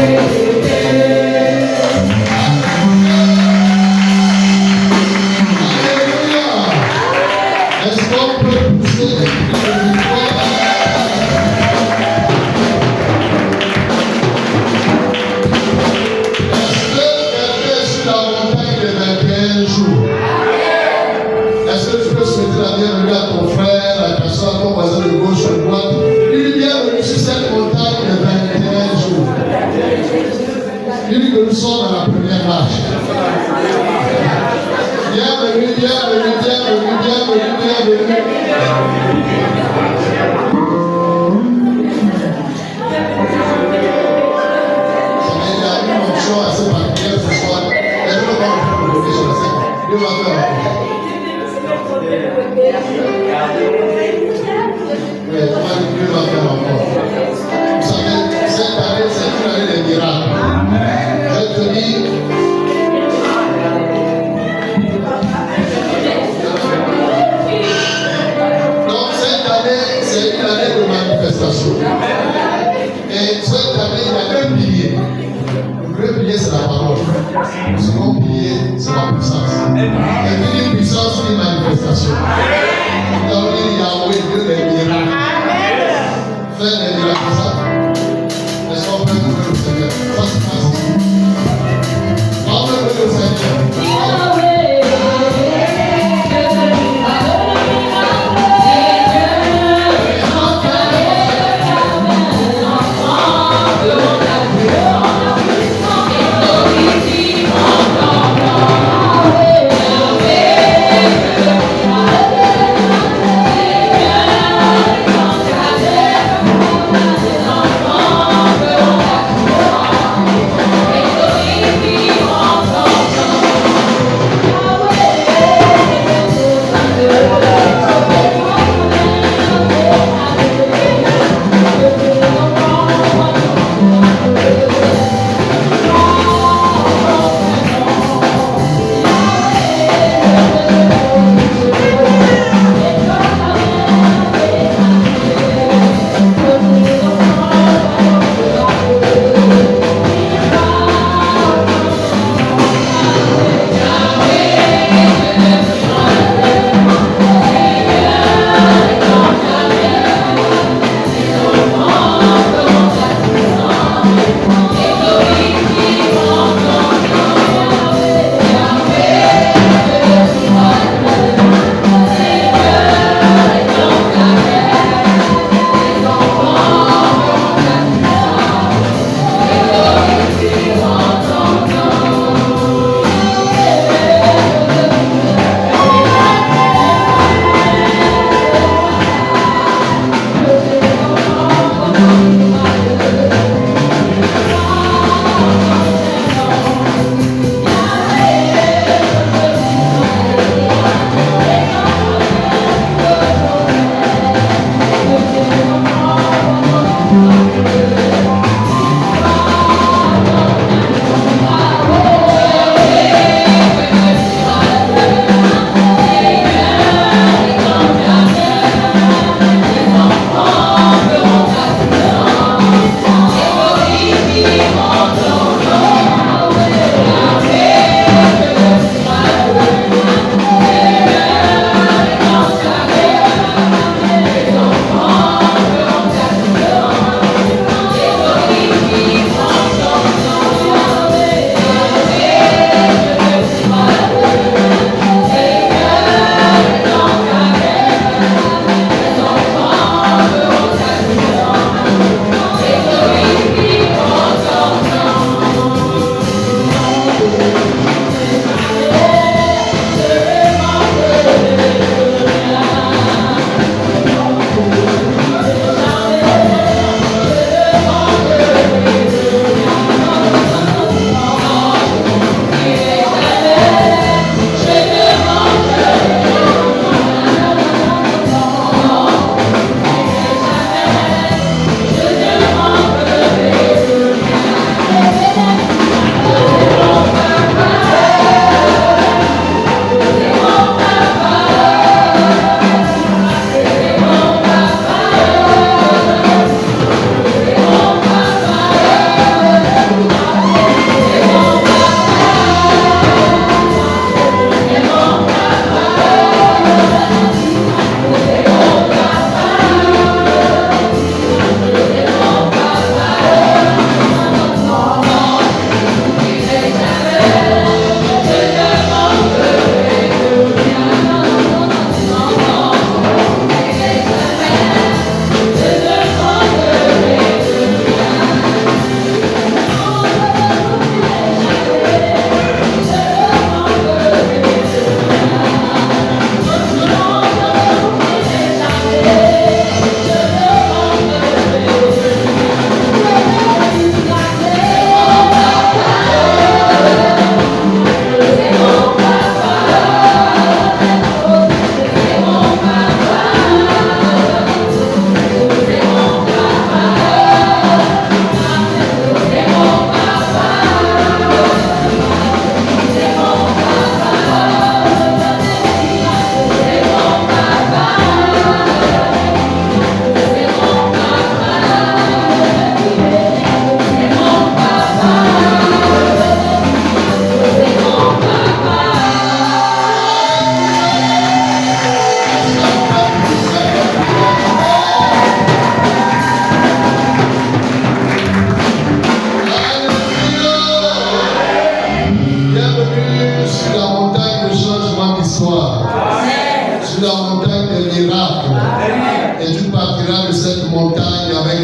Amen.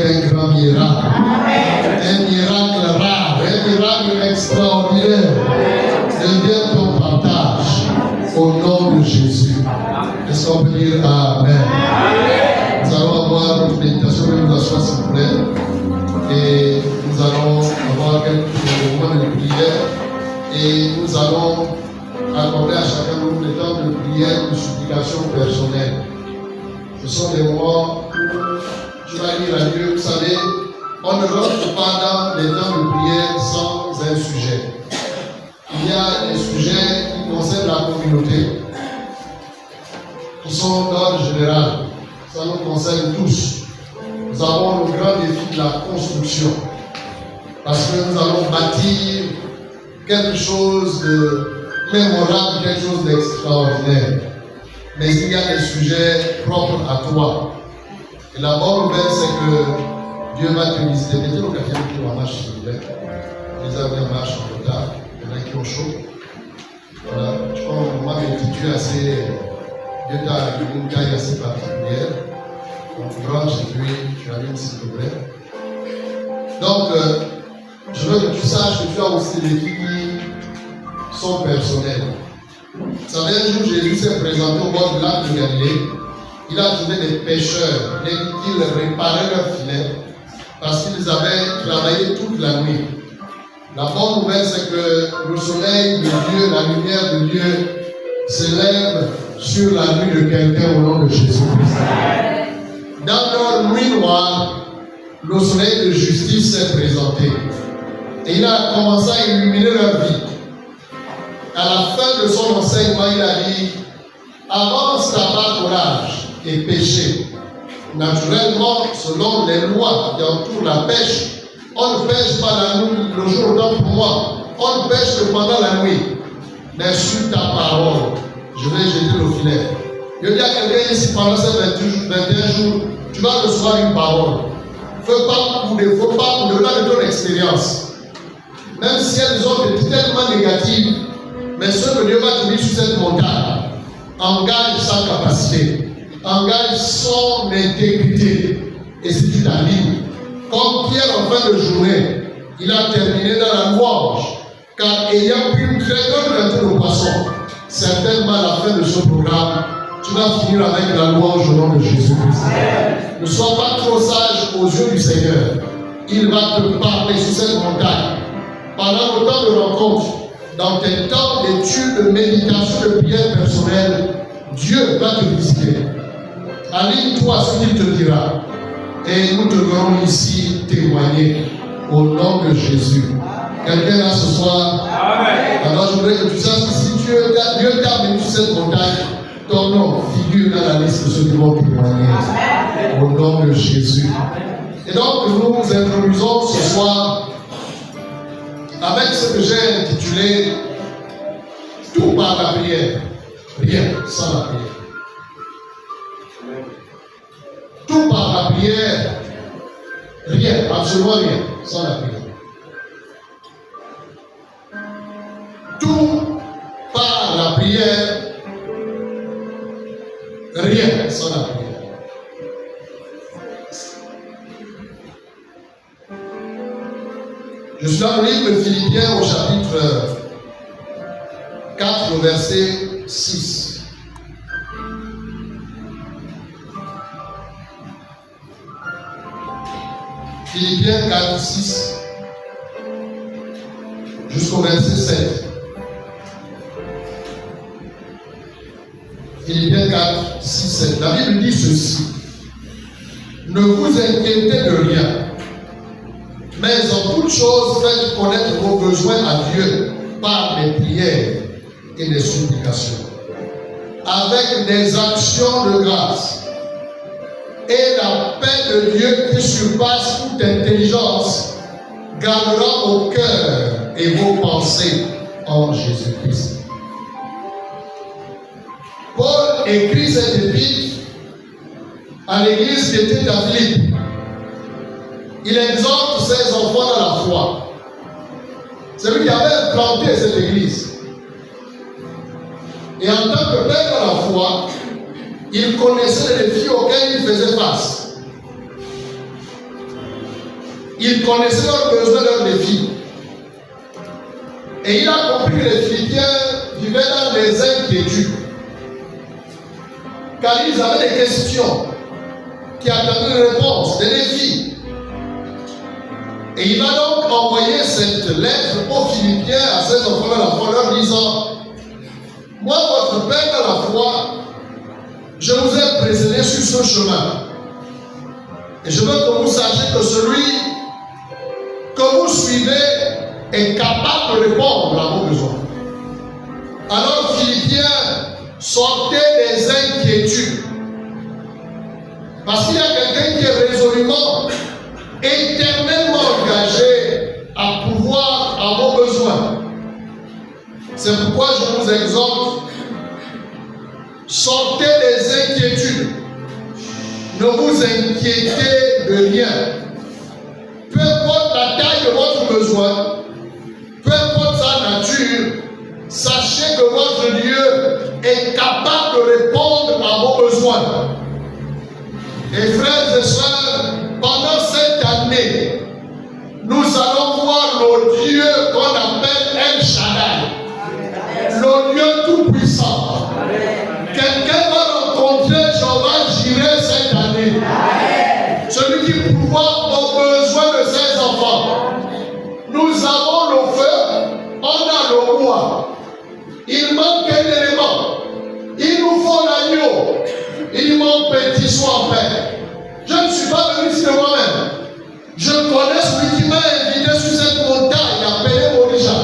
un grand miracle. Un miracle rare, un miracle extraordinaire. Deviens ton partage au nom de Jésus. Est-ce qu'on peut dire Amen? Nous allons avoir une méditation, nous asseoir s'il vous plaît. Et nous allons avoir quelques moments de prière. Et nous allons accorder à chacun de nous des temps de prière, de supplication personnelle. Ce sont des moments où tu vas dire à Dieu, vous savez, on ne rentre pas dans les temps de prière sans un sujet. Il y a des sujets qui concernent la communauté, qui sont d'ordre général. Ça nous concerne tous. Nous avons le grand défi de la construction. Parce que nous allons bâtir quelque chose de mémorable, quelque chose d'extraordinaire. Mais il y a des sujets propres à toi. Et la bonne nouvelle, c'est que Dieu va te visiter. Mettez le quatrième qui est en marche, s'il vous plaît. Les amis en marche en retard. Il y en a qui ont chaud. Voilà. Je crois qu'au moment où tu es assez. Dieu t'a donné une taille assez particulière. Donc, branche et puis tu allumes, s'il te plaît. Donc, je veux que tu saches que tu as aussi des vies qui sont personnelles. Vous savez, un jour, Jésus s'est présenté au bord du lac de Galilée. Il a trouvé des pêcheurs et il réparait leurs filets parce qu'ils avaient travaillé toute la nuit. La bonne nouvelle, c'est que le soleil de Dieu, la lumière de Dieu s'élève sur la nuit de quelqu'un au nom de Jésus-Christ. Dans leur nuit noire, le soleil de justice s'est présenté. Et il a commencé à illuminer leur vie. À la fin de son enseignement, il a dit, avance ta part courage et péché. Naturellement, selon les lois qui entourent la pêche, on ne pêche pas la nuit, le jour autant pour moi. On ne pêche que pendant la nuit. Mais sur ta parole, je vais jeter le filet. Je dis à quelqu'un ici, pendant ces 21 jours, tu vas recevoir une parole. Fais pas pour au-delà de ton expérience. Même si elles ont été tellement négatives, mais ce que Dieu va te dire sur cette montagne, engage sa capacité, engage son intégrité. Et si tu t'alignes, comme Pierre en fin de journée, il a terminé dans la louange, car ayant pris une très grande quantité de poissons, certainement à la fin de ce programme, tu vas finir avec la louange au nom de Jésus-Christ. Ne sois pas trop sage aux yeux du Seigneur. Il va te parler sur cette montagne. Pendant le temps de rencontre, dans tes temps d'études, de méditation, de prière personnelle, Dieu va te visiter. Aligne-toi à ce qu'il te dira. Et nous te verrons ici témoigner au nom de Jésus. Quelqu'un là ce soir? Amen. Alors je voudrais que tu saches que si Dieu t'a béni sur cette montagne, ton nom figure dans la liste de ceux qui vont témoigner. Au nom de Jésus. Et donc nous nous introduisons ce soir avec ce que j'ai intitulé tout par la prière, rien sans la prière. Tout par la prière, rien, absolument rien sans la prière. Tout par la prière, rien sans la prière. Je suis dans le livre de Philippiens au chapitre 4, verset 6. Philippiens 4, 6 jusqu'au verset 7. Philippiens 4, 6, 7. La Bible dit ceci. Ne vous inquiétez de rien, mais en toute chose, faites connaître vos besoins à Dieu par des prières et des supplications, avec des actions de grâce. Et la paix de Dieu qui surpasse toute intelligence gardera vos cœurs et vos pensées en Jésus-Christ. Paul écrit cette épître à l'église qui était à Philippe. Il exhorte ses enfants dans la foi. C'est lui qui avait planté cette église. Et en tant que père dans la foi, il connaissait les défis auxquels il faisait face. Il connaissait leurs besoins, leurs défis. Et il a compris que les Philippiens vivaient dans des inquiétudes. Car ils avaient des questions qui attendaient une réponse, des défis. Et il va donc envoyer cette lettre aux Philippiens, à ses enfants de la foi, leur disant: moi, votre père dans la foi, je vous ai précédé sur ce chemin. Et je veux que vous sachiez que celui que vous suivez est capable de répondre à vos besoins. Alors, Philippiens, sortez des inquiétudes. Parce qu'il y a quelqu'un qui est résolument, éternellement engagé à pouvoir à vos besoins. C'est pourquoi je vous exhorte, sortez des inquiétudes. Ne vous inquiétez de rien. Peu importe la taille de votre besoin, peu importe sa nature, sachez que votre Dieu est capable de répondre à vos besoins. Et frères et sœurs, pendant cette année, nous allons voir le Dieu qu'on appelle El Shaddai, le Dieu tout-puissant. Quelqu'un va rencontrer Jéhovah Jireh cette année. Celui qui pourvoit aux besoins de ses enfants. Nous avons le feu, on a le bois. Il manque un élément. Il nous faut l'agneau. Il manque petit soit en paix. Je ne suis pas venu ici de moi-même. Je connais celui qui m'a invité sur cette montagne appelée Morisha.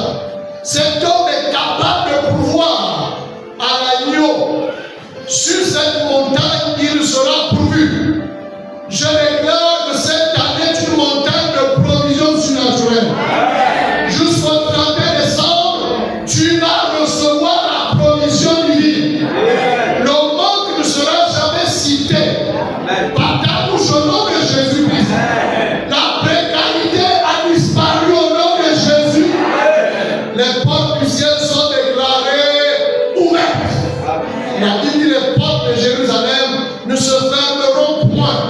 Cet homme est capable de pourvoir à l'agneau. Sur cette montagne, il sera pourvu. Je déclare que cette année est une montagne de provision surnaturelle. Jusqu'au 31 décembre, tu vas recevoir la provision divine. Le manque ne sera jamais cité par ta bouche au nom de Jésus-Christ. La précarité a disparu au nom de Jésus. Les portes du ciel sont déclarées ouvertes. La Bible dit les portes de Jérusalem ne se fermeront point.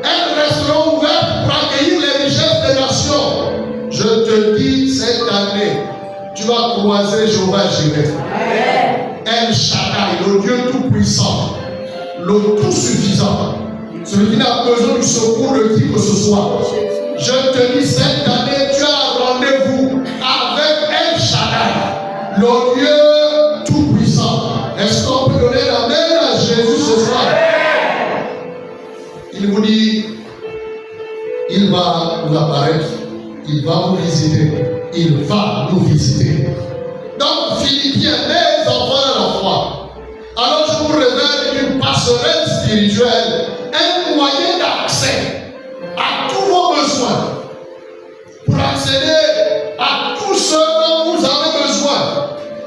Elles resteront ouvertes pour accueillir les richesses des nations. Je te dis, cette année, tu vas croiser Jéhovah Jireh. El Shaddai, le Dieu tout-puissant, le tout-suffisant, celui qui n'a besoin du secours de qui que ce soit. Je te dis, cette année, tu as un rendez-vous avec El Shaddai, le Dieu tout-puissant. Est-ce qu'on peut donner la main à Jésus ce soir? Il vous dit, il va vous apparaître, il va vous visiter, il va nous visiter. Donc, Philippiens, mes enfants de la foi, alors je vous révèle une passerelle spirituelle, un moyen d'accès à tous vos besoins, pour accéder à tout ce dont vous avez besoin,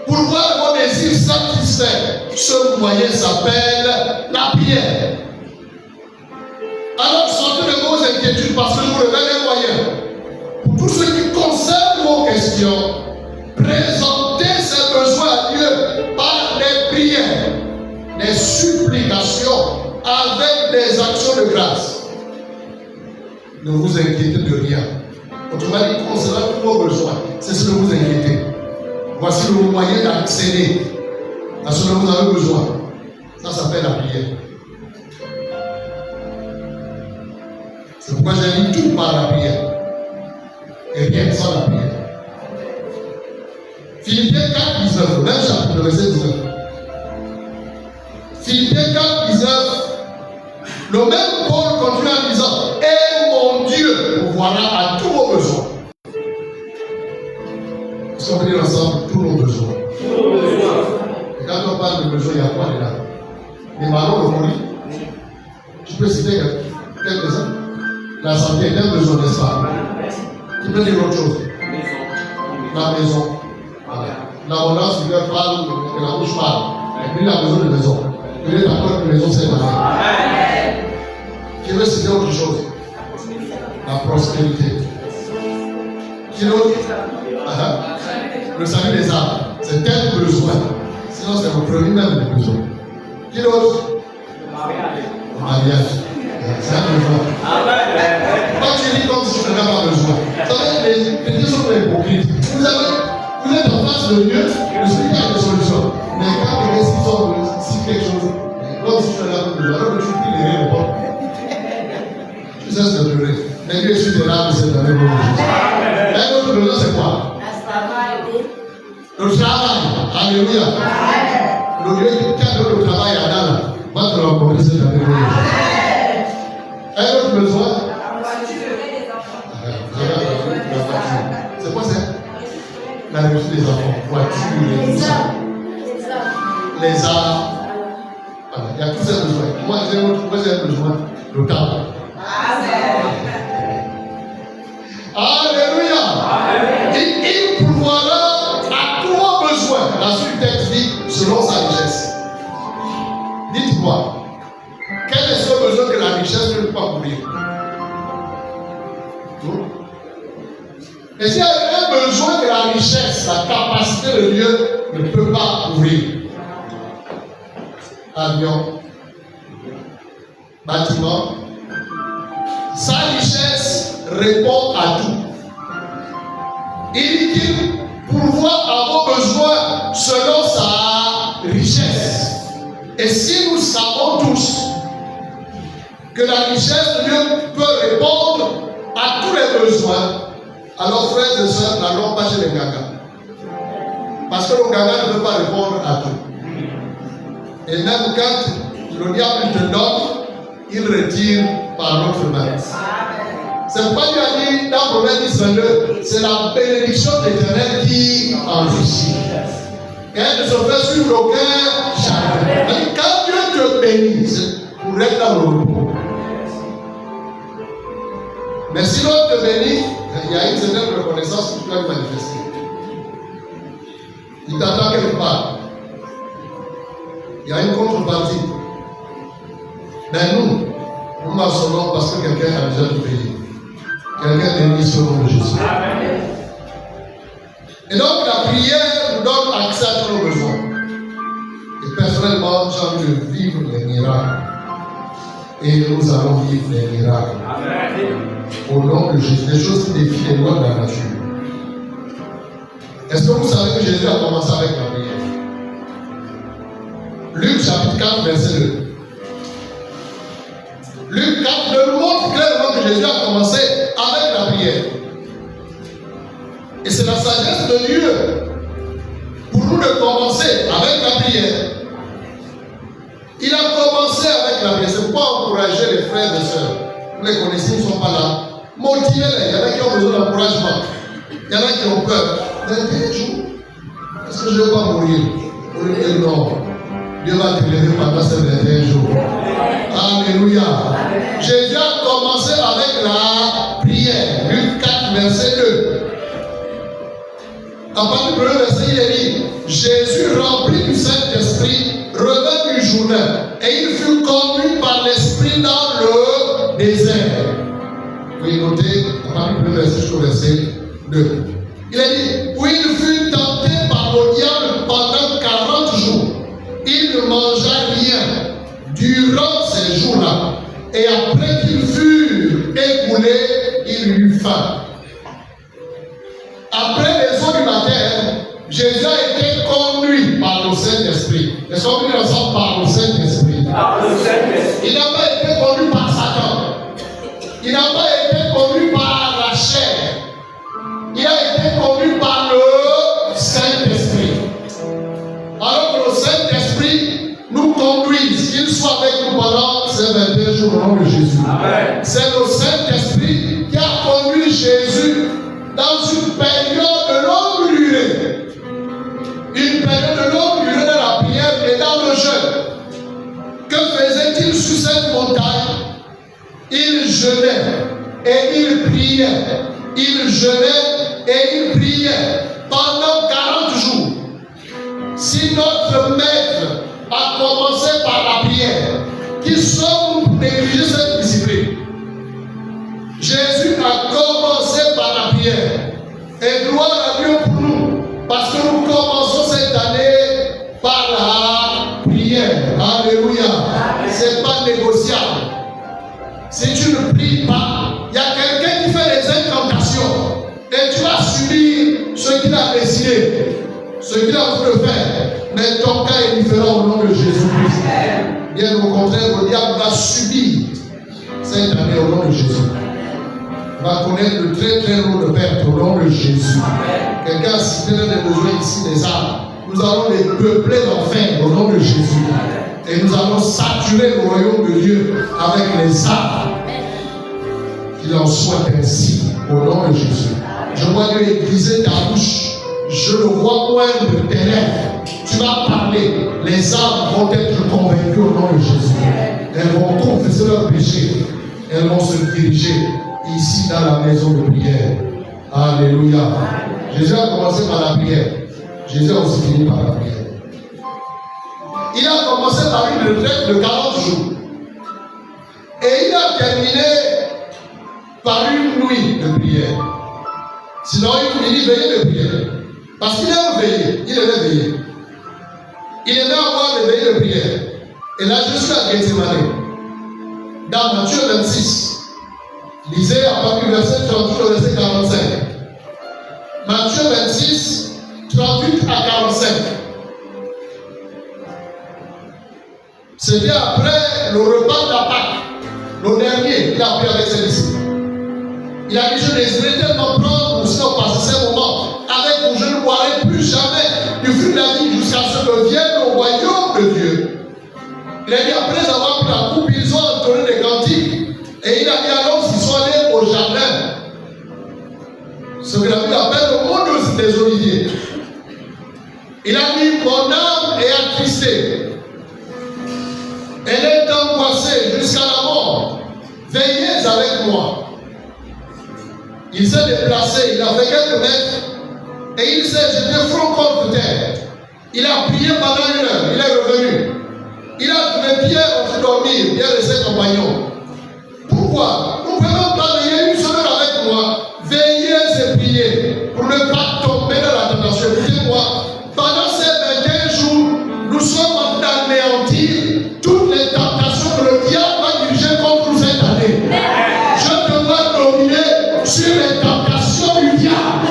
pour voir vos désirs satisfaits. Ce moyen s'appelle la prière. Alors sortez de vos inquiétudes parce que je vous révèle un moyen. Pour tout ce qui concerne vos questions, présentez ces besoins à Dieu par les prières, les supplications, avec des actions de grâce. Ne vous inquiétez de rien. Autrement dit, concernant tous vos besoins, c'est ce que vous inquiétez. Voici le moyen d'accéder à ce dont vous avez besoin. Ça s'appelle la prière. C'est pourquoi j'ai dit tout par la prière. Et rien sans la prière. Philippiens 4, 19, le même chapitre, le verset 19. Philippiens 4, 19, le même Paul continue en disant: et mon Dieu pourvoira à tous vos besoins. Est-ce qu'on peut dire ensemble tous nos besoins? Et quand on parle de besoins, il y a quoi dedans? Les marrons, le mourir. Tu peux citer quelques-uns? La santé est un besoin, n'est-ce pas? Tu peux dire autre chose? La maison. L'abondance du cœur parle, que la bouche parle. Et puis il a besoin de maison. Il est d'accord que la maison c'est la vie. Qui veut citer autre chose? La prospérité. Qui d'autre? Le salut des âmes. C'est un besoin. Sinon c'est le premier même des besoins. Qui d'autre? Le mariage. C'est un besoin. Quand tu dis comme si tu n'as pas besoin, Vous savez, les chrétiens sont hypocrites. Vous êtes en face de Dieu, le Seigneur a des solutions. Mais quand quelqu'un si quelque chose, comme si tu es là pour nous, alors que tu pries les rien pas. Tu cesses de pleurer. Mais Dieu est sur tes larmes cette année, mon Jésus. Un autre besoin, c'est quoi? Le travail. Alléluia. Le Dieu qui a donné le travail à Dana va te rencontrer cette année, mon Jésus. Un autre besoin? C'est quoi ça? La réussite des enfants. Voiture, tout ça. Les arts. Voilà, il y a tous ces besoins. Moi, j'ai un besoin de temps. Alléluia. Il pourvoira à tous vos besoins. La suite du texte dit selon sa richesse. Dites-moi, quel est ce besoin que la richesse ne peut pas couvrir? Et s'il y a un besoin que la richesse, la capacité de Dieu ne peut pas couvrir? Avion, bâtiment. Sa richesse répond à tout. Il dit qu'il pourvoit à vos besoins selon sa richesse. Et si nous savons tous que la richesse de Dieu peut répondre à tous les besoins, alors frères et sœurs, n'allons pas chez les gagas. Parce que le gaga ne peut pas répondre à tout. Et même quand le diable te donne, il retire par l'autre main. C'est pourquoi Dieu a dit dans Proverbe 10:22, c'est la bénédiction de l'Éternel qui enrichit. Et elle ne se fait sur aucun chagrin. Quand Dieu te bénit, c'est pour être dans le repos. Mais si l'autre te bénit, il y a une certaine reconnaissance que tu dois manifester. Il t'attend quelque part. Il y a une contrepartie. Mais nous marchons parce que quelqu'un a déjà tout payé. Quelqu'un bénit ce nom de Jésus. Et donc la prière nous donne accès à tous nos besoins. Et personnellement, j'ai envie de vivre les miracles. Et nous allons vivre les miracles. Au nom de Jésus, des choses qui défient les lois de la nature. Est-ce que vous savez que Jésus a commencé avec la prière? Luc chapitre 4, verset 2. Luc 4 nous montre clairement que Jésus a commencé avec la prière. Et c'est la sagesse de Dieu pour nous de commencer avec la prière. Il a commencé avec la prière. C'est pour encourager les frères et sœurs. Vous les connaissez, ils ne sont pas là. Motivez-les. Il y en a qui ont besoin d'encouragement. Il y en a qui ont peur. Mais un jour, est-ce que je ne vais pas mourir? On lui dit non. Dieu va te lever pendant ces 21 jours. Alléluia. Jésus a commencé avec la prière. Luc 4, verset 2. À partir du premier verset, il est dit: Jésus, rempli du Saint-Esprit, revint du Jourdain, et il fut conduit par l'Esprit dans le désert. Vous pouvez noter à partir du premier verset jusqu'au verset 2. Il a dit: où il fut tenté par le diable pendant 40 jours. Il ne mangea rien durant ces jours-là. Et après qu'il fut écoulé, il eut faim. Après les eaux du matin, Jésus a été conduit par le Saint-Esprit. Est-ce qu'on dit ensemble par le Saint-Esprit? Il n'a pas été conduit par Satan. Il n'a pas été conduit par la chair. Il a été conduit par le Saint-Esprit. Alors que le Saint-Esprit nous conduise, qu'il soit avec nous pendant ces 21 jours au nom de Jésus. Amen. C'est le Saint-Esprit qui a conduit Jésus dans une période de longue durée. Une période de longue durée dans la prière et dans le jeûne. Que faisait-il sur cette montagne? Il jeûnait et il priait. Il jeûnait et il priait pendant 40 jours. Si notre maître a commencé par la prière, qui sommes pour négliger cette discipline? Jésus a commencé par la prière. Et gloire à Dieu pour nous, parce que nous commençons cette année par la prière. Alléluia. C'est pas négociable. Si tu ne pries pas, il y a quelqu'un qui fait des incantations. Et tu vas subir ce qu'il a décidé, ce qu'il a voulu faire. Mais ton cas est différent au nom de Jésus-Christ. Bien au contraire, le diable va subir cette année au nom de Jésus. Il va connaître de très très lourdes pertes au nom de Jésus. Quelqu'un a cité l'un des besoins ici des âmes. Nous allons les peupler d'enfer au nom de Jésus. Et nous allons saturer le royaume de Dieu avec les âmes. Qu'il en soit ainsi au nom de Jésus. Je vois Dieu aiguiser ta bouche. Je le vois poindre tes lèvres. Tu vas parler. Les âmes vont être convaincues au nom de Jésus. Elles vont confesser leurs péchés. Elles vont se diriger ici dans la maison de prière. Alléluia. Jésus a commencé par la prière. Jésus a aussi fini par la prière. Il a commencé par une retraite de 40 jours. Et il a terminé par une nuit de prière. Sinon, il finit veillée de prière. Parce qu'il aime veiller. Il aimait veiller. Il aimait avoir des veillées de prière. Et là, je suis à Gethsemane. Dans Matthieu 26. Lisez à partir du verset 38 au verset 45. Matthieu 26, 38 à 45. C'était après le repas de la Pâque. Le dernier, il a pris avec ses disciples. Il a dit, je désirais tellement prendre, sinon passer ces moments avec vous, je ne boirai plus jamais du fruit de la vie jusqu'à ce que vienne le royaume de Dieu. Il a dit, après avoir pris la coupe, ils ont entonné des cantiques. Et il a dit alors qu'ils sont allés au jardin. Ce que la Bible appelle le monde des oliviers. Il a dit, mon âme est attristée. Elle est angoissée jusqu'à la mort. Veillez avec moi. Il s'est déplacé, il a fait quelques mètres et il s'est jeté front contre terre. Il a prié pendant 1 heure, il est revenu. Il a trouvé Pierre en train de dormir, Pierre et ses compagnons. Pourquoi? Vous ne pouvez même pas veiller 1 seule heure avec moi. Veillez et priez pour ne pas tomber dans la tentation. Écoutez-moi, pendant ces 21 jours, nous sommes en train d'anéantir toutes les tentations que le diable va diriger contre nous cette année. Je te vois dominer sur les tentations du diable.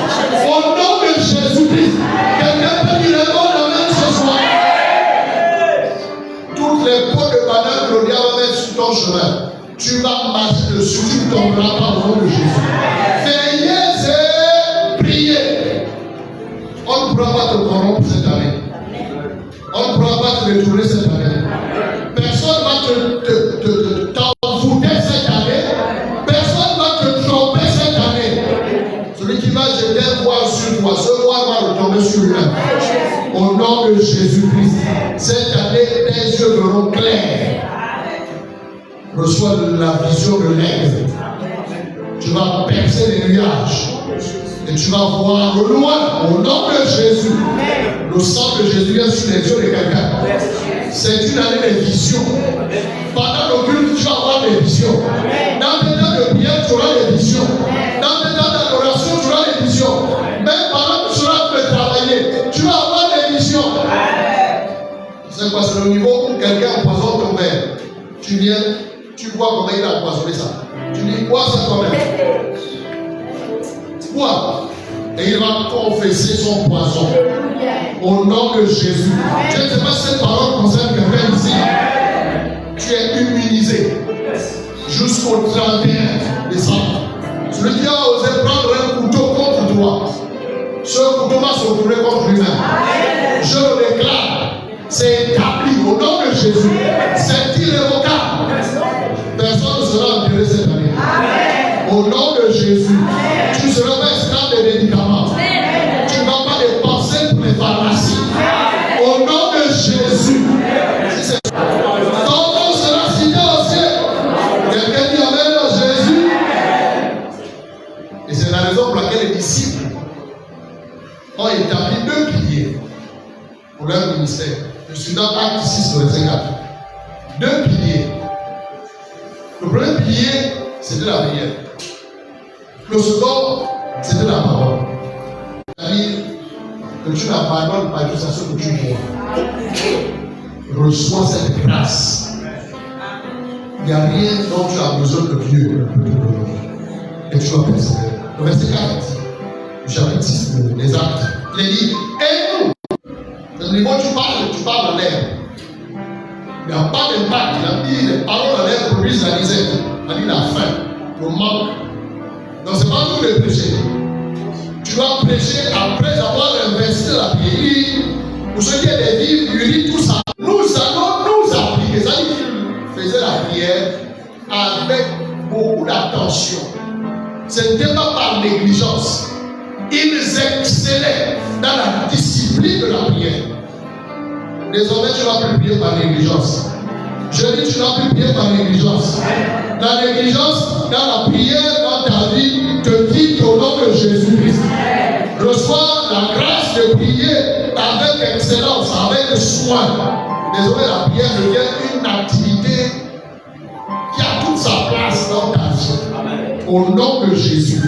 Au nom de Jésus-Christ, quelqu'un peut dire le bon amen ce soir. Toutes les pots de banane que le diable va mettre sur ton chemin, tu vas marcher dessus, tu ne tomberas pas au nom de Jésus. Veillez et priez. On ne pourra pas te corrompre cette année. On ne pourra pas te détourner cette année. Personne ne va t'envoûter cette année. Personne ne va te tromper cette année. Celui qui va jeter un voile sur toi, ce voile va retomber sur lui-même. Au nom de Jésus-Christ, cette année, tes yeux verront clairs. Reçois la vision de l'aigle. Tu vas percer les nuages. Et tu vas voir au loin, au nom de Jésus. Le sang de Jésus vient sur les yeux de quelqu'un. C'est une année de vision. Pendant le culte, tu vas avoir des visions. Dans tes temps de prière, tu auras des visions. Dans tes temps d'adoration, tu auras des visions. Même pendant que tu seras en train de travailler, tu vas avoir des visions. C'est quoi? C'est le niveau où quelqu'un empoisonne ton verre. Tu viens, tu vois comment il a empoisonné ça. Tu dis, bois ça toi-même. Bois. Et il va confesser son poison. Au nom de Jésus. Je ne sais pas si cette parole concerne quelqu'un ici. Tu es immunisé jusqu'au 31 décembre. Celui qui a osé prendre un couteau contre toi, ce couteau va se retourner contre lui-même. Je le déclare. C'est établi au nom de Jésus. C'est irrévocable. Personne ne sera enterré cette année. Au nom de Jésus. Tu ne seras pas esclave des médicaments. Tu ne vas pas dépenser pour les pharmacies. Au nom de Jésus. Ton nom sera cité au ciel. Quelqu'un dit amen à Jésus. Et c'est la raison pour laquelle les disciples ont établi 2 piliers pour leur ministère. Je suis dans Acte 6, verset 4. 2 piliers. Le premier pilier, c'était la prière. Le second, c'était la parole. C'est-à-dire que tu n'abandonnes pas juste à ce que tu vois. Reçois cette grâce. Il n'y a rien dont tu as besoin de Dieu. Et tu vas persévérer. Le verset 4. chapitre 6, les actes. Il a dit, et nous, au niveau tu parles en l'air. Il n'y a pas d'impact. Il a dit, les paroles en l'air produisent la misère. Il a dit la faim, le manque. Donc c'est pas tout le prêcher. Tu dois prêcher après avoir investi la prière. Pour ceux qui ont des vies, il dit tout ça. Nous allons nous appliquer. Ça dit qu'il faisait la prière avec beaucoup d'attention. Ce n'était pas par négligence. Ils excellaient dans la discipline de la prière. Désormais, tu ne vas plus prier par négligence. Je dis, tu ne vas plus prier par négligence. La négligence dans la prière, dans ta vie, te quitte au nom de Jésus-Christ. Reçois la grâce de prier avec excellence, avec soin. Désormais, la prière devient une activité qui a toute sa place dans ta vie. Au nom de Jésus.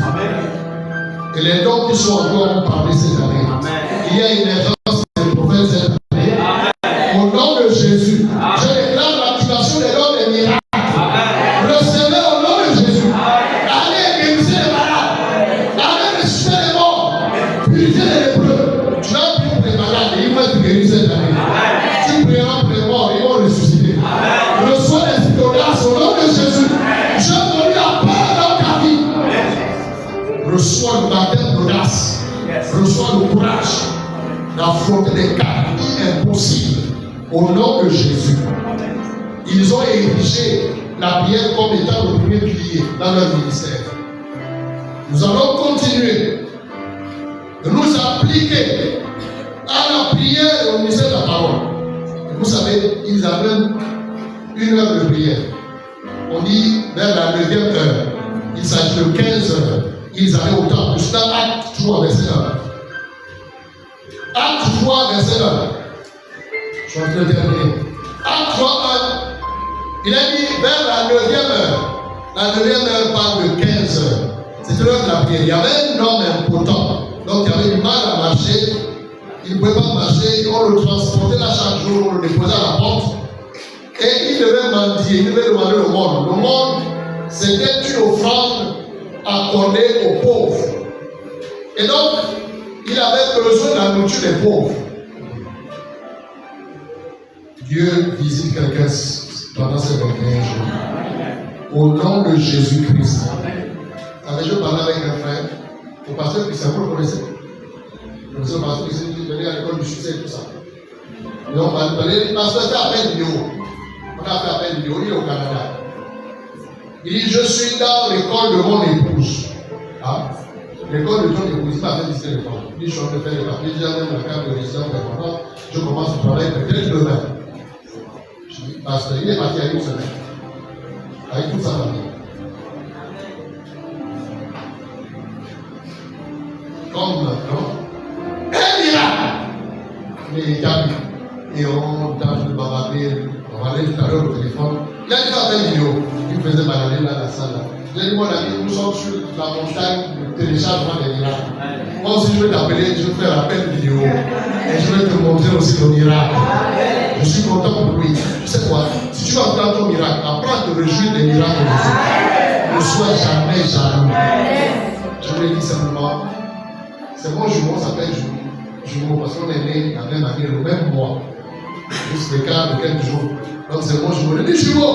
Et les dons qui sont encore parlés cette année. Il y a une errance des prophètes cette année. Au nom de Jésus. Je déclare l'activation des dons des miracles. Recevez au nom de Jésus. Allez guérir les malades. Allez ressusciter les morts. Purifier les lépreux. Tu vas prier pour les malades et ils vont être guéris cette année. Tu prieras pour les morts, ils vont ressusciter. Reçois les grâces au nom de Jésus. Je ne lui apprends dans ta vie. Reçois le baptême de grâce. Reçois le courage d'affronter des cas impossibles au nom de Jésus. Ils ont érigé la prière comme étant le premier pilier dans leur ministère. Nous allons continuer de nous appliquer à la prière et au ministère de la parole. Et vous savez, ils avaient une heure de prière. On dit vers la 9e heure. Il s'agit de 15 heures. Ils avaient autant. Je suis dans Acte 3, verset 1. Acte 3, verset 1. Je suis en train de terminer. Acte 3, 1. Il a dit vers la 9e heure. La 9e heure parle de 15 heures. C'était l'heure de la prière. Il y avait un homme impotent. Donc il avait du mal à marcher. Il ne pouvait pas marcher. On le transportait là chaque jour. On le déposait à la porte. Et il devait mendier. Il devait demander le monde. Le monde, c'était une offrande accordée aux pauvres. Et donc, il avait besoin de la nourriture des pauvres. Dieu visite quelqu'un pendant ces 21 jours. Au nom de Jésus-Christ. Je parlais avec un frère, au pasteur Christian, vous le connaissez? Le pasteur Christian qui venait à l'école du succès et tout ça. Et on parlait, le pasteur fait appel vidéo. On a fait appel vidéo, il est au Canada. Il dit, je suis dans l'école de mon épouse. Ah, l'école de ton épouse, il m'a fait visiter les femmes. Il dit, je suis en train de faire les papiers, j'ai même la carte de résidence permanente, je commence le travail peut-être demain. Je dis, pasteur, il est parti avec une semaine, avec toute sa famille. Comme maintenant, un miracle! Mais il y a et on tente de bavarder, on va aller tout à l'heure au téléphone. Il a dit à la vidéo, il faisait balader dans la salle. J'ai dit, mon ami, nous sommes sur la montagne de téléchargement des miracles. Moi aussi, je vais t'appeler, je vais faire appel vidéo. Et je vais te montrer aussi le miracle. Je suis content pour lui. Tu sais quoi? Si tu vas entendre ton miracle, apprends à te réjouir des miracles de Dieu. Ne sois jamais jaloux. Je lui ai dit simplement, c'est mon jumeau, ça s'appelle jumeau, parce qu'on est né la même année, le même mois. Juste l'écart de quelques jours. Donc c'est mon jumeau. Je lui ai dit, jumeau,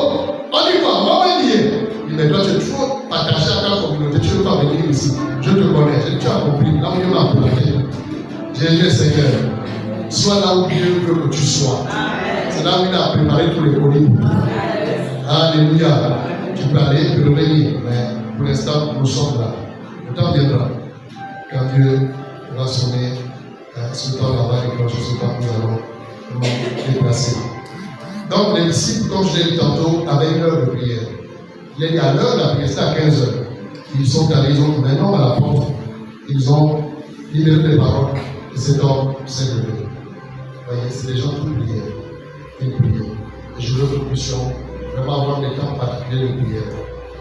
on y va, on va venir. Il dit, mais toi, tu es trop attaché à ta communauté, tu ne veux pas venir ici. Je te connais, tu as compris. Là où Dieu m'a appelé. J'ai dit, Seigneur, sois là où Dieu veut que tu sois. C'est là où il a préparé tous les colis. Alléluia. Tu peux aller, tu peux revenir. Mais pour l'instant, nous sommes là. Le temps viendra. Quand Dieu va sonner ce temps là-bas et quand ce temps nous allons nous déplacer. Donc les disciples, comme je l'ai dit tantôt, avaient une heure de prière. Il a dit à l'heure de la prière, c'était à 15 heures. Ils sont allés, ils ont trouvé un homme à la porte. Ils ont libéré les paroles et cet homme s'est levé. Vous voyez, c'est des gens qui priaient. Ils priaient. Et je veux que nous puissions vraiment avoir des temps particuliers de prière.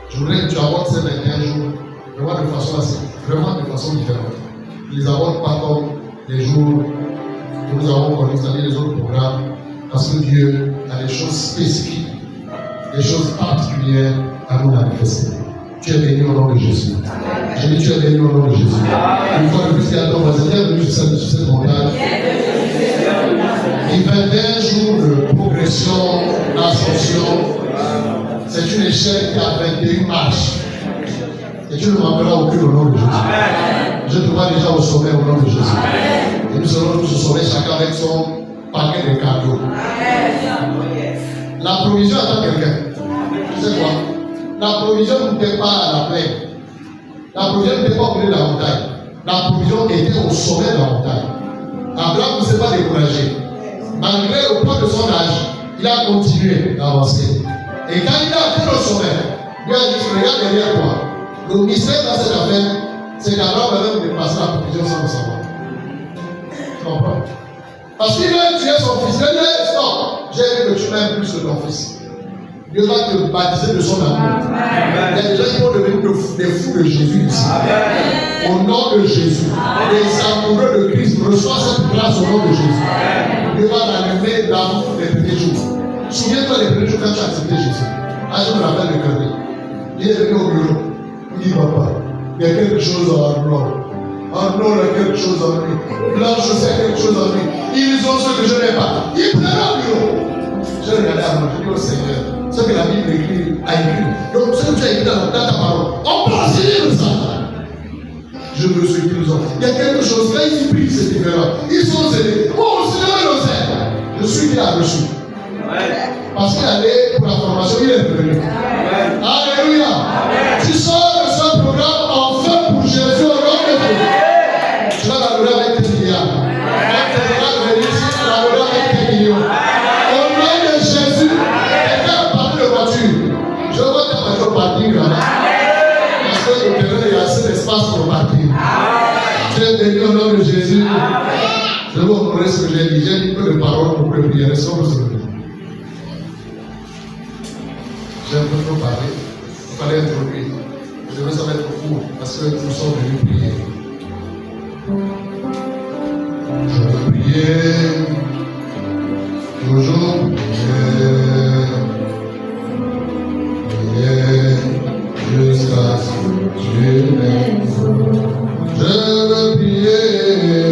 Je voudrais que tu abordes ces 21 jours vraiment de façon assez, vraiment de façon différente. Ils les abordent pas comme les jours que nous avons connus, c'est-à-dire les autres programmes, parce que Dieu a des choses spécifiques, des choses particulières à nous manifester. Tu es béni au nom de Jésus. Je dis tu es béni au nom de Jésus. Une fois de plus, il y a ton voisin, il est venu sur cette montagne. Il 21 jours de progression, d'ascension. C'est une échelle qui a 21 marches. Et tu ne manqueras aucune au nom de Jésus. Je te vois déjà au sommet au nom de Jésus. Et nous serons tous au sommet, chacun avec son paquet de cadeaux. La provision attend quelqu'un. Tu sais quoi? La provision n'était pas à la plaine. La provision n'était pas au milieu de la montagne. La provision était au sommet de la montagne. Abraham ne s'est pas découragé. Malgré le poids de son âge, il a continué d'avancer. Et quand il a atteint le sommet, Dieu a dit, regarde derrière toi. Le mystère dans cette affaire, c'est qu'Abraham a même dépassé la provision sans le savoir. Tu comprends? Parce qu'il a tué son fils. Il a dit, stop, j'ai vu que tu m'aimes plus que ton fils. Dieu va te baptiser de son amour. Il y a des gens qui vont devenir des fous de Jésus ici. Au nom de Jésus. Les amoureux de Christ reçoivent cette grâce au nom de Jésus. Dieu va l'allumer l'amour des premiers jours. Souviens-toi des premiers jours quand tu as accepté Jésus. Ah, je me rappelle de Kerry. Il est venu au bureau. Il dit, papa, il y a quelque chose en blanc. En blanc, il y a quelque chose en lui. Blanche, il y a quelque chose en lui. Ils ont ce que je n'ai pas. Il prendra au bureau. Je regardais à moi, je dis au Seigneur, ce que la Bible a écrit. Donc, ce que tu as écrit dans ta parole, on peut enseigner de ça. Je me suis dit, il y a quelque chose, quand ils prient, c'est différent. Ils sont zélés. Oh, Seigneur, le sait. Je suis qui a reçu. Parce qu'il allait pour la formation, il est revenu. Alléluia. Tu sors de ce programme enfin pour Jésus au nom de Dieu. Tu vas l'adorer avec tes milliards. Tu vas venir ici, tu vas l'adorer avec tes millions. Au nom de Jésus, quelqu'un a parlé de voiture. Je vois ta voiture partir là-bas. Parce que le terrain, il y a assez d'espace pour partir. Tu es béni au nom de Jésus. Je vais vous montrer ce que j'ai dit. J'ai dit peu de paroles pour prier. Est-ce qu'on peut se lever? J'ai un peu trop parlé. Il fallait introduire. Je devrais ça va être court parce que nous sommes venus prier. Je veux prier. Toujours prier. Jusqu'à ce que tu m'aimes. Je veux prier.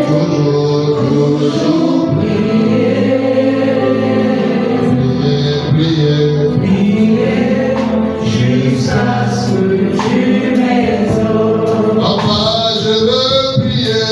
Toujours jusqu'à ce que tu m'exauces. Papa, je veux prier.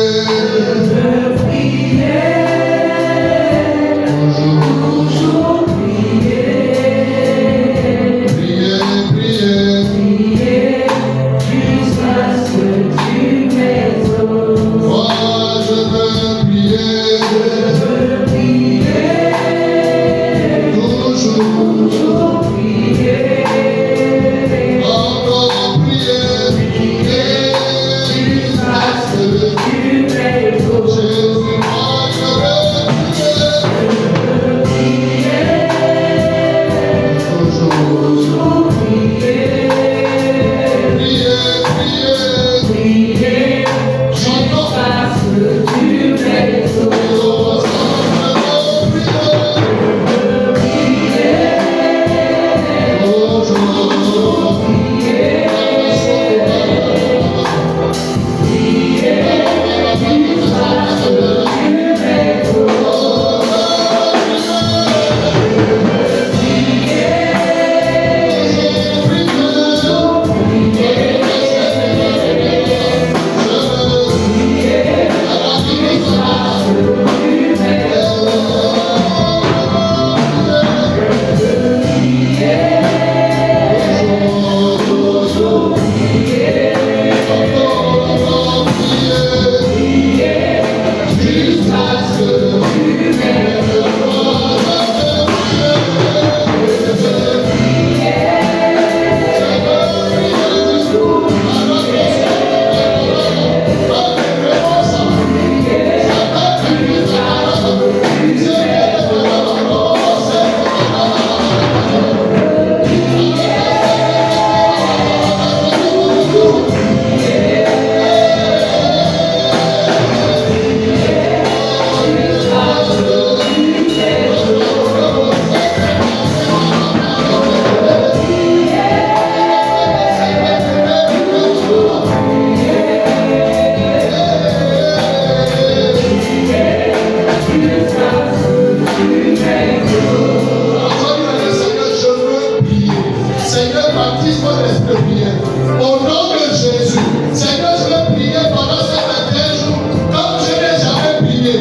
baptise-moi de l'esprit de prière. Au nom de Jésus, Seigneur, je vais prier pendant ces 21 jours comme je n'ai jamais prié.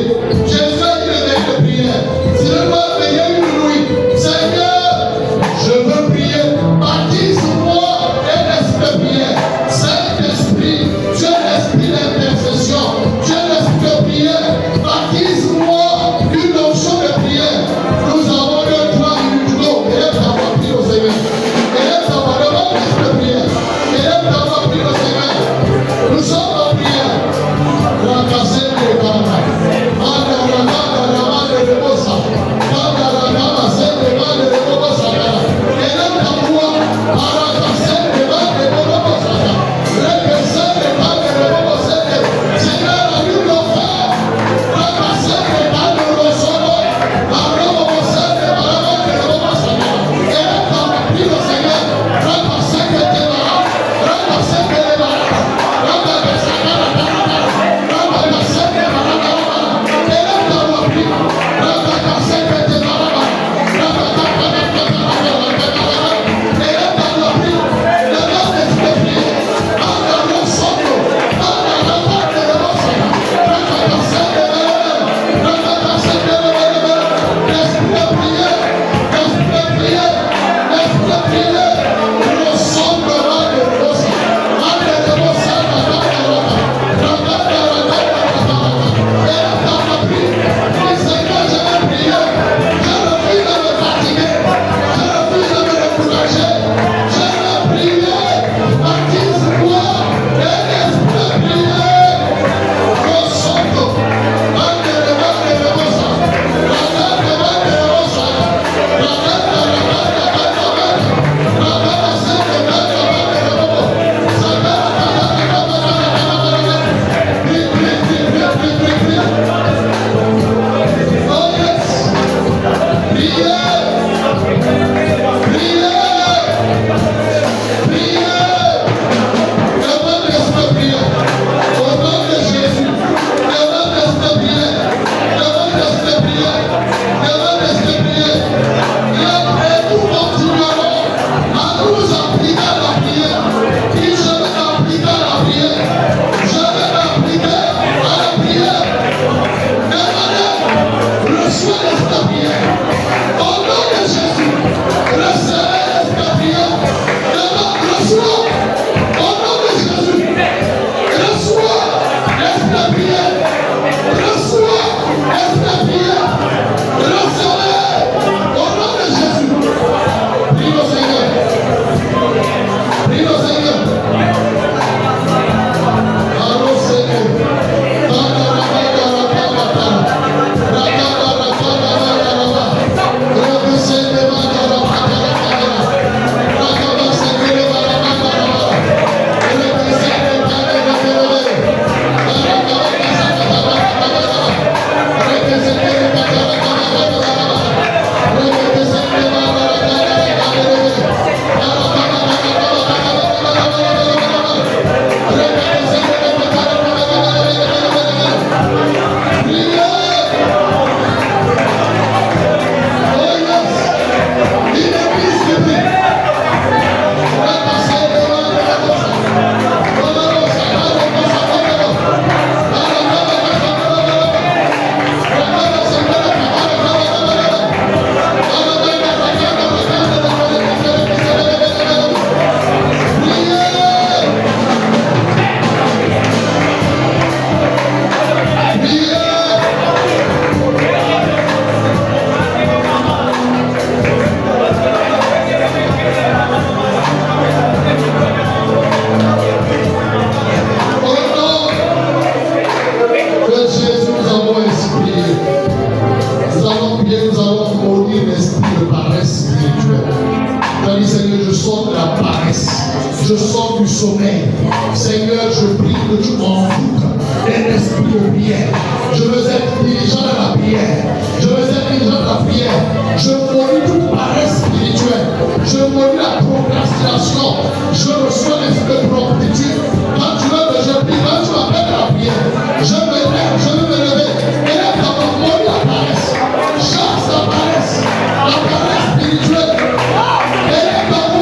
Jésus a dit le veille de prière. Si je dois payer une nuit, Seigneur, je veux prier. Baptise-moi de l'esprit de prière. Saint-Esprit, tu es l'esprit d'intercession. Tu es l'esprit de prière. Baptise-moi une onction de prière. Nous avons 2-3 minutes d'eau. Élève ta voix, prie au Seigneur. Élève ta voix, demande l'esprit de prière. Élève ta voix, prie au Seigneur. Nous sommes en prière. Rakasser les barres. Manda rakada ramade de bossa. Manda rakama ser de mande de bossa. Élève ta voix. Rakasser les barres de bossa. Rekasser les barres de bossa. Seigneur, allume nos feux. Rakasser les barres de bossa. Je sors du sommeil. Seigneur, je prie que tu m'envoûtes d'un esprit de prière. Je veux être dirigeant dans la prière. Je veux être dirigeant dans la prière. Je maudis toute paresse spirituelle. Je maudis la procrastination. Je reçois l'esprit de promptitude. Quand tu veux que je prie, quand tu m'appelles à la prière, je me lève, je veux me lever. Et là, quand on maudit la paresse, chasse la paresse spirituelle. Et là, quand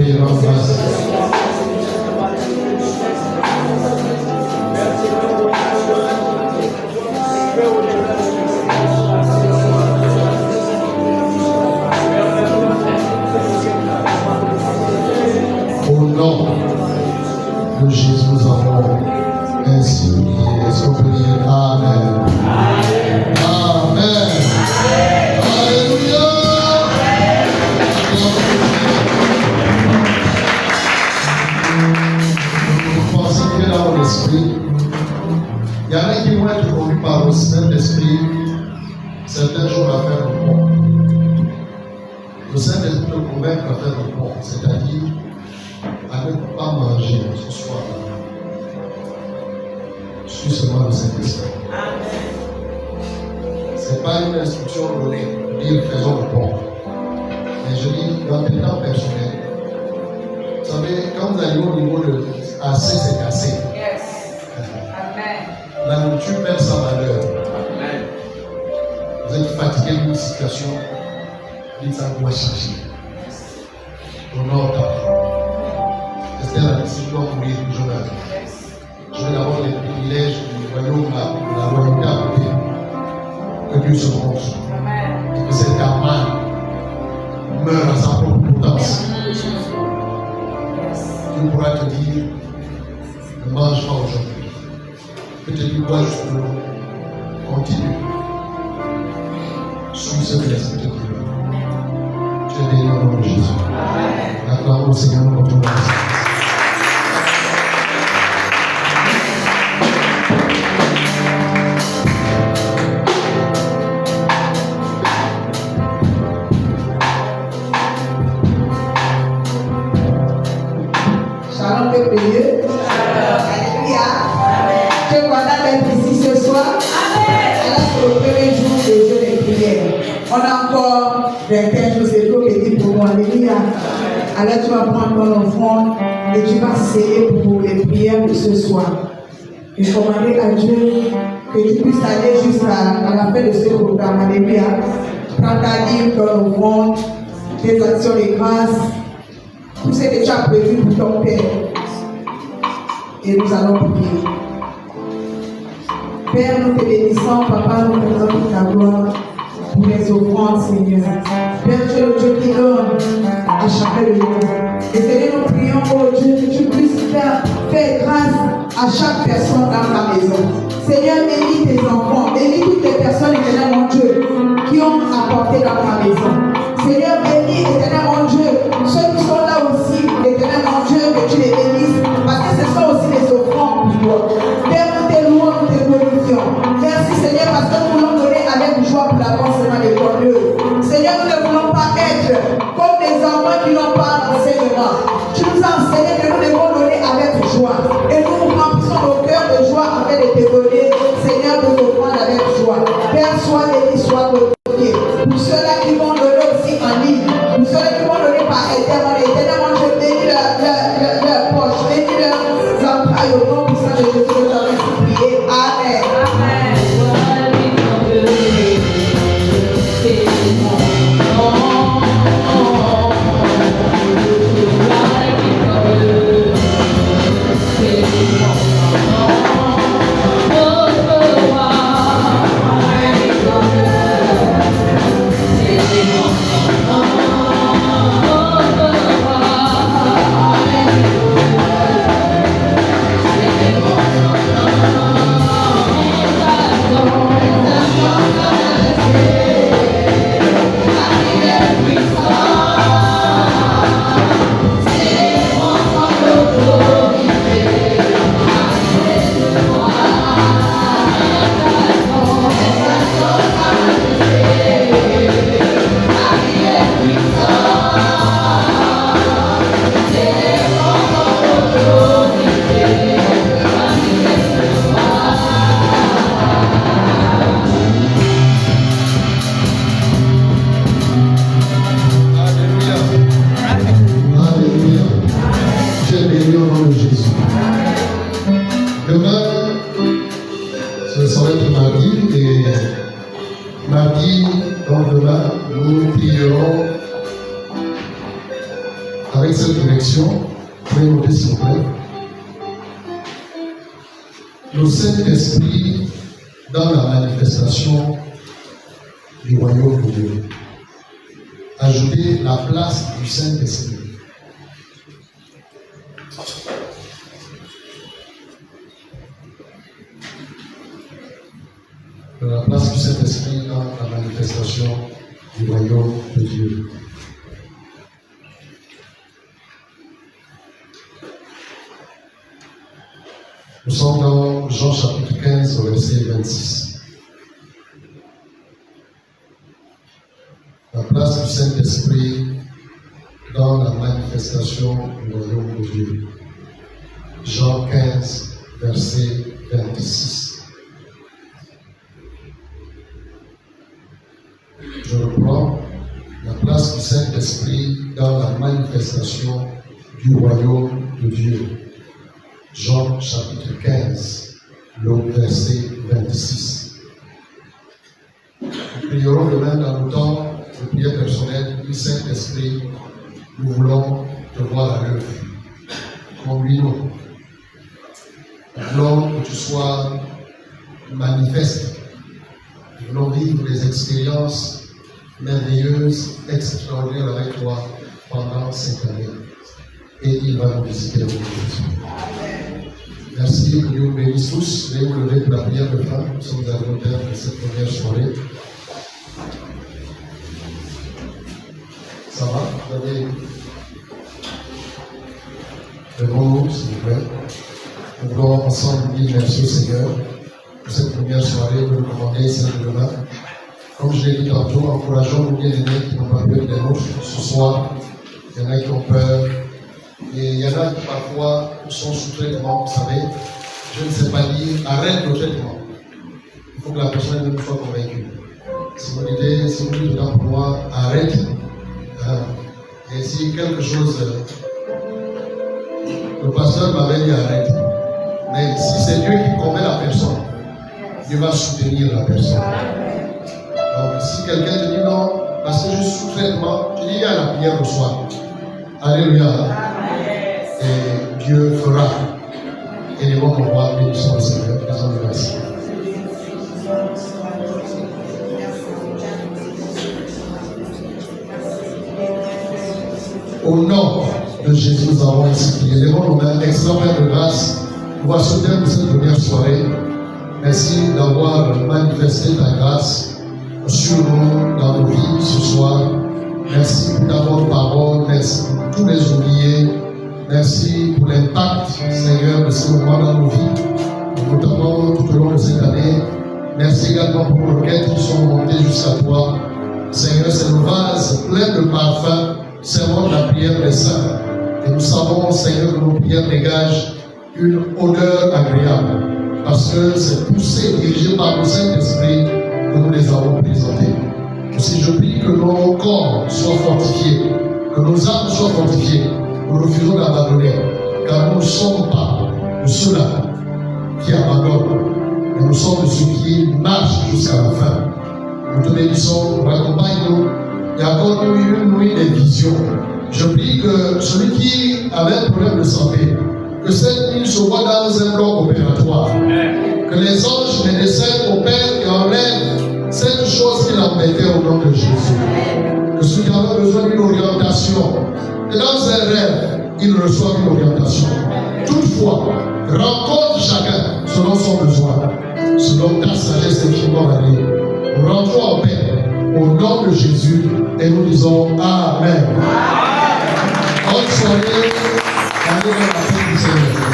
lui rend grâce. Au nom de Jésus, nous avons ainsi prié. Est-ce qu'on peut dire Amen? Amen. Alléluia. Vous pensez que dans mon esprit, il y en a qui vont être conduits par le Saint-Esprit certains jours à faire le pont. Le Saint-Esprit le convainc à faire le pont, c'est-à-dire à ne pas manger ce soir. Suis seulement le Saint-Esprit. Ce n'est pas une instruction donnée, dire faisons le pont. Mais je dis, dans tes temps personnels, vous savez, quand vous allez au niveau de assez, c'est assez. La nourriture perd sa valeur. Vous êtes fatigué d'une situation, dites ça doit changer. Honore ta parole. Esther a dit, si je dois mourir, je vais. Je vais avoir les privilèges du royaume, la royauté à côté. Que Dieu se montre. Et que cet Aman meure à sa propre potence. Dieu pourra te dire, ne mange pas aujourd'hui. Peut-être que toi, justement, continue. Suis ce que l'Esprit te dit. Tu es béni au nom de Jésus. Acclame au Seigneur notre Dieu. Shalom, Dieu. Alléluia. Que voilà d'être ici ce soir. Alors, c'est le premier jour de jeûne et prière. On a encore 21 jours, c'est trop petit pour moi. Alléluia. Alors, tu vas prendre ton enfant et tu vas sceller pour les prières de ce soir. Et demander à Dieu que tu puisses aller jusqu'à la fin de ce programme. Alléluia. Prends ta livre, ton enfant, tes actions de grâce. Tout ce que tu as prévu pour ton Père. Et nous allons prier. Père, nous te bénissons, Papa, nous te donnons ta gloire pour les offrandes, Seigneur. Père, tu es le Dieu qui donne à chacun de nous. Et Seigneur, nous prions, oh Dieu, que tu puisses faire grâce à chaque personne dans ta maison. Seigneur, bénis tes enfants, bénis toutes les personnes, éternel mon Dieu, qui ont apporté dans ta maison. Seigneur, bénis, éternel mon Dieu, ceux qui sont là aussi, éternel mon Dieu, que tu les bénisses, parce que ce sont aussi les offrandes pour toi. Père, nous te louons, nous te glorifions. Merci Seigneur, parce que nous voulons donner avec joie pour l'avancement de ton œuvre. Seigneur, nous ne voulons pas être comme des enfants qui n'ont pas d'enseignement. Tu nous as enseigné que nous devons donner avec joie. Et nous remplissons nos cœurs de joie afin de te donner, Seigneur, de nos offrandes avec joie. Père, sois béni, sois glorifié. Pour ceux-là qui vont donner aussi en ligne, pour ceux-là qui vont donner par éternellement, je bénis leur poche, bénis leurs entrailles au nom puissant de Jésus, que j'en ai prié. Amen. Amen. avec cette direction, veuillez noter s'il vous plaît. Le Saint-Esprit dans la manifestation du royaume de Dieu. Ajoutez la place du Saint-Esprit. La place du Saint-Esprit dans la manifestation du royaume de Dieu. Nous sommes dans Jean chapitre 15, verset 26. La place du Saint-Esprit dans la manifestation du royaume de Dieu. Jean 15, verset 26. Je reprends. La place du Saint-Esprit dans la manifestation du royaume de Dieu. Jean chapitre 15, le verset 26. Nous prierons demain dans le temps de prière personnelle du Saint-Esprit. Nous voulons te voir à l'œuvre. Conduis-nous. Nous voulons que tu sois manifeste. Nous voulons vivre des expériences merveilleuses, extraordinaires avec toi pendant cette année. Et il va nous visiter aujourd'hui. Merci, que Dieu vous bénisse tous. Veuillez vous lever pour la prière de fin. Nous sommes arrivés au terme de cette première soirée. Ça va? Vous avez devant nous, s'il vous plaît. Nous voulons ensemble dire merci au Seigneur pour cette première soirée. Nous recommander celle de demain. Comme je l'ai dit tantôt, encourageons nos bien-aimés qui n'ont pas pu être des nôtres ce soir. Il y en a qui ont peur. Et il y en a qui parfois sont sous traitement, vous savez. Je ne sais pas dire, arrête le traitement. Il faut que la personne même soit convaincue. Si vous dites dedans pour moi, arrête. Et si quelque chose, le pasteur m'avait dit arrête. Mais si c'est Dieu qui convainc la personne, Dieu va soutenir la personne. Donc si quelqu'un te dit non, parce que je suis sous traitement, tu dis il y a la prière le soir. Alléluia. Et Dieu fera. Et les mots qu'on voit, bénissons le Seigneur. Faisons le merci. Au nom de Jésus, nous avons ici prié. Lèvons nos mains, excellent Père de grâce. Nous voici au terme de cette première soirée. Merci d'avoir manifesté ta grâce sur nous, dans nos vies ce soir. Merci pour ta bonne parole. Merci pour tous les oubliés. Merci pour l'impact, Seigneur, de ce moment dans nos vies, notamment tout au long de cette année. Merci également pour nos requêtes qui sont montées jusqu'à toi. Seigneur, c'est le vase plein de parfums, servant de la prière des saints. Et nous savons, Seigneur, que nos prières dégagent une odeur agréable, parce que c'est poussé, dirigé par le Saint-Esprit que nous les avons présentées. Aussi, je prie que nos corps soient fortifiés, que nos âmes soient fortifiées. Nous refusons d'abandonner, car nous ne sommes pas de ceux-là qui abandonnent, mais nous sommes de ceux qui marchent jusqu'à la fin. Nous te bénissons, accompagne-nous et accorde-nous une nuit des visions. Je prie que celui qui avait un problème de santé, que cette nuit se voit dans un bloc opératoire, que les anges et les décès opèrent et enlèvent cette chose qui l'embêtait au nom de Jésus. Que ceux qui avaient besoin d'une orientation, que dans un rêve, ils reçoivent une orientation. Toutefois, rencontre chacun selon son besoin, selon ta sagesse infiniment variée. Nous rentrons en paix au nom de Jésus et nous disons Amen. Bonne soirée. Allez dans la paix du Seigneur.